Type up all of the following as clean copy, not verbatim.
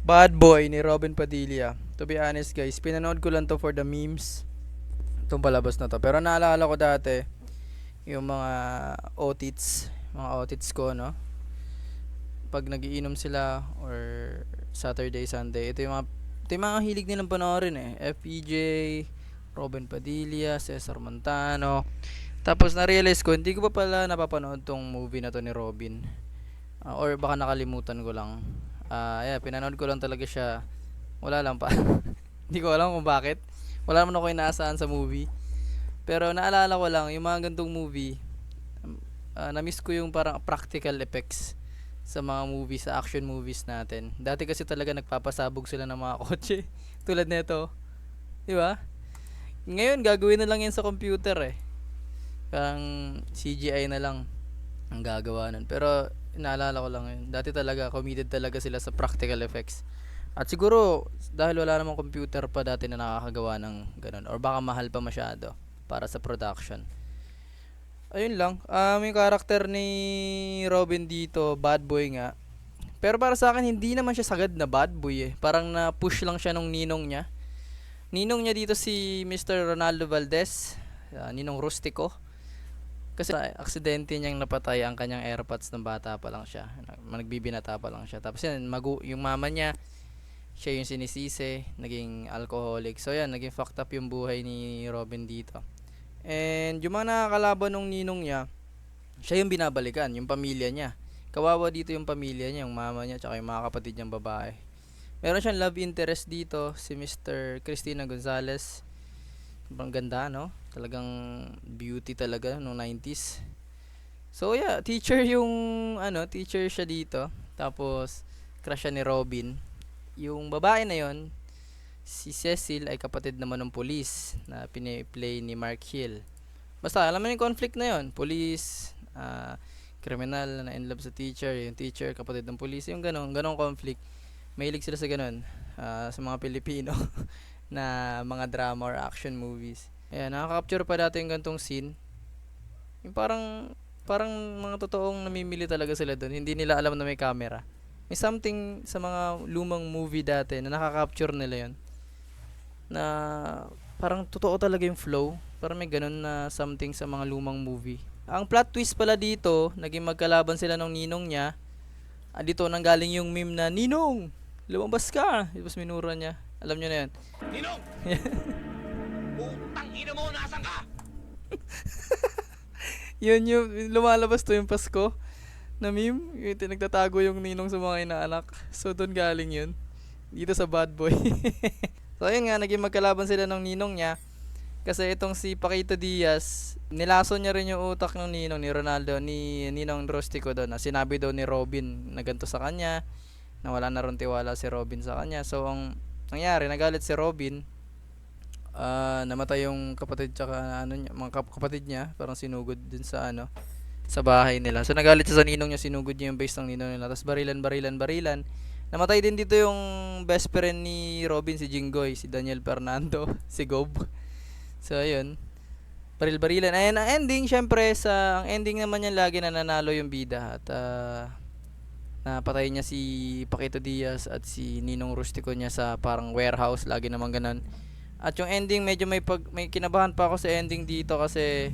Bad Boy ni Robin Padilla. To be honest guys, pinanood ko lang to for the memes. Itong palabas na to. Pero naalala ko dati, yung mga otits ko, no? Pag nagiinom sila or Saturday, Sunday, ito yung mga hilig nilang panoorin eh. FPJ, Robin Padilla, Cesar Montano. Tapos na-realize ko, hindi ko pa pala napapanood tong movie na to ni Robin. Or baka nakalimutan ko lang. Pinanood ko lang talaga siya. Wala lang pa. Hindi ko alam kung bakit. Wala naman ako inaasahan sa movie. Pero naalala ko lang, yung mga gantong movie, na-miss ko yung parang practical effects sa mga movies, sa action movies natin. Dati kasi talaga nagpapasabog sila ng mga kotse. Tulad nito. Di ba? Ngayon, gagawin na lang yan sa computer eh. Parang CGI na lang ang gagawa nun. Pero, naalala ko lang yun. Dati talaga, committed talaga sila sa practical effects. At siguro, dahil wala namang computer pa dati na nakakagawa ng ganun. Or baka mahal pa masyado para sa production. Ayun lang. Yung karakter ni Robin dito, bad boy nga. Pero para sa akin, hindi naman siya sagad na bad boy eh. Parang na-push lang siya nung ninong niya. Ninong niya dito si Mr. Ronaldo Valdez. Ninong Rustico. Kasi aksidente niyang napatay ang kanyang airpods ng bata pa lang siya. Nagbibinata pa lang siya. Tapos yan, yung mama niya, siya yung sinisisi, naging alcoholic. So yan, naging fucked up yung buhay ni Robin dito. And yung mga nakakalaban ng ninong niya, siya yung binabalikan, yung pamilya niya. Kawawa dito yung pamilya niya, yung mama niya, tsaka yung mga kapatid niyang babae. Meron siyang love interest dito, si Mr. Cristina Gonzalez. Sobrang ganda, no? Talagang beauty talaga noong 90s. So yeah, teacher teacher siya dito. Tapos crush siya ni Robin. Yung babae na yon, si Cecil, ay kapatid naman ng pulis na piniplay ni Mark Hill. Basta alam mo yung conflict na yon, police, kriminal na in love sa teacher, yung teacher kapatid ng pulis, yung ganong conflict. Mahilig sila sa ganon, sa mga Pilipino na mga drama or action movies. Ayan, nakaka-capture pa dati yung gantong scene. Yung parang mga totoong namimili talaga sila doon. Hindi nila alam na may camera. May something sa mga lumang movie dati na nakaka-capture nila yon. Na parang totoo talaga yung flow. Parang may ganun na something sa mga lumang movie. Ang plot twist pala dito, naging magkalaban sila ng ninong niya. Dito nanggaling yung meme na, Ninong! Lumabas ka! Tapos minura niya. Alam niyo na yan. Ninong! Putang ina mo, nasan ka? Yun yung lumalabas to yung Pasko na meme. Yung nagtatago yung ninong sa mga inaanak. So doon galing yun. Dito sa Bad Boy. So ayun nga, naging magkalaban sila ng ninong niya. Kasi itong si Paquito Diaz, nilaso niya rin yung utak ng ninong ni Ronaldo, ni Ninong Rustico doon. Sinabi daw ni Robin na ganito sa kanya, na wala na rin tiwala si Robin sa kanya. So ang nangyari, nagalit si Robin. Namatay yung kapatid tsaka mga kapatid niya, parang sinugod din sa sa bahay nila. So nagalit siya sa ninong niya, sinugod niya yung base ng ninong nila. Tapos barilan. Namatay din dito yung best friend ni Robin, si Jinggoy, si Daniel Fernando, si Gob. So ayun, baril-barilan. Ayan ang ending, syempre ang ending naman yan lagi na nanalo yung bida. At napatay niya si Paquito Diaz at si Ninong Rustico niya sa parang warehouse, lagi naman ganun. At yung ending, medyo may kinabahan pa ako sa ending dito kasi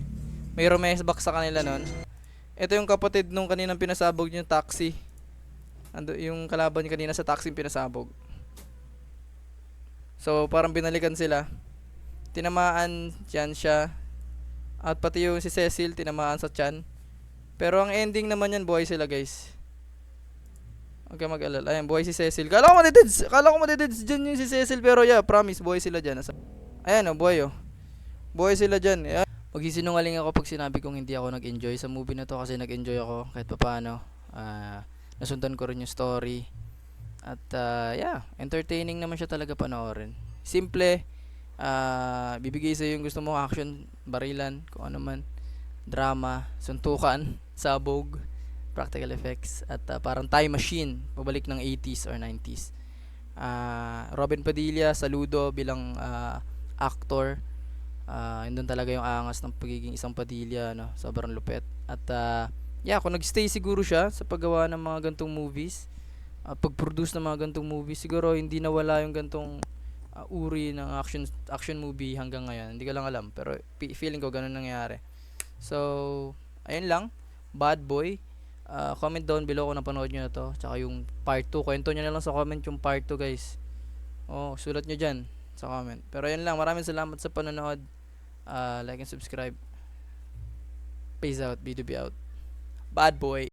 may romance sa kanila nun. Ito yung kapatid nung kaninang pinasabog yung taxi. Yung kalaban niya kanina sa taxi pinasabog. So parang binalikan sila. Tinamaan dyan siya. At pati yung si Cecil tinamaan sa tiyan. Pero ang ending naman yan, buhay sila guys. Huwag ka mag-alala. Ayan, buhay si Cecil. Kala ko madededs dyan yung si Cecil. Pero yeah, promise, buhay sila dyan. Ayan buhay buhay sila dyan. Ayan. Magsisinungaling ako pag sinabi kong hindi ako nag-enjoy sa movie na to. Kasi nag-enjoy ako kahit paano. Nasundan ko rin yung story. At entertaining naman siya talaga panoorin. Simple. Bibigay sa'yo yung gusto mo, action, barilan, kung ano man, drama, suntukan, sabog, practical effects, at parang time machine, pabalik ng 80s or 90s. Robin Padilla, saludo bilang actor. Yun talaga yung angas ng pagiging isang Padilla, no? Sobrang lupet. At kung nagstay siguro siya sa paggawa ng mga gantong movies, pag-produce ng mga gantong movie. Siguro hindi nawala yung gantong uri ng action movie hanggang ngayon. Hindi ko lang alam, pero feeling ko ganun nangyayari. So, ayun lang. Bad Boy. Comment down below kung napanood nyo na to. Tsaka yung part 2. Kwento nyo na lang sa comment yung part 2, guys. Sulat nyo dyan sa comment. Pero ayun lang. Maraming salamat sa panonood. Like and subscribe. Peace out. B2B out. Bad Boy.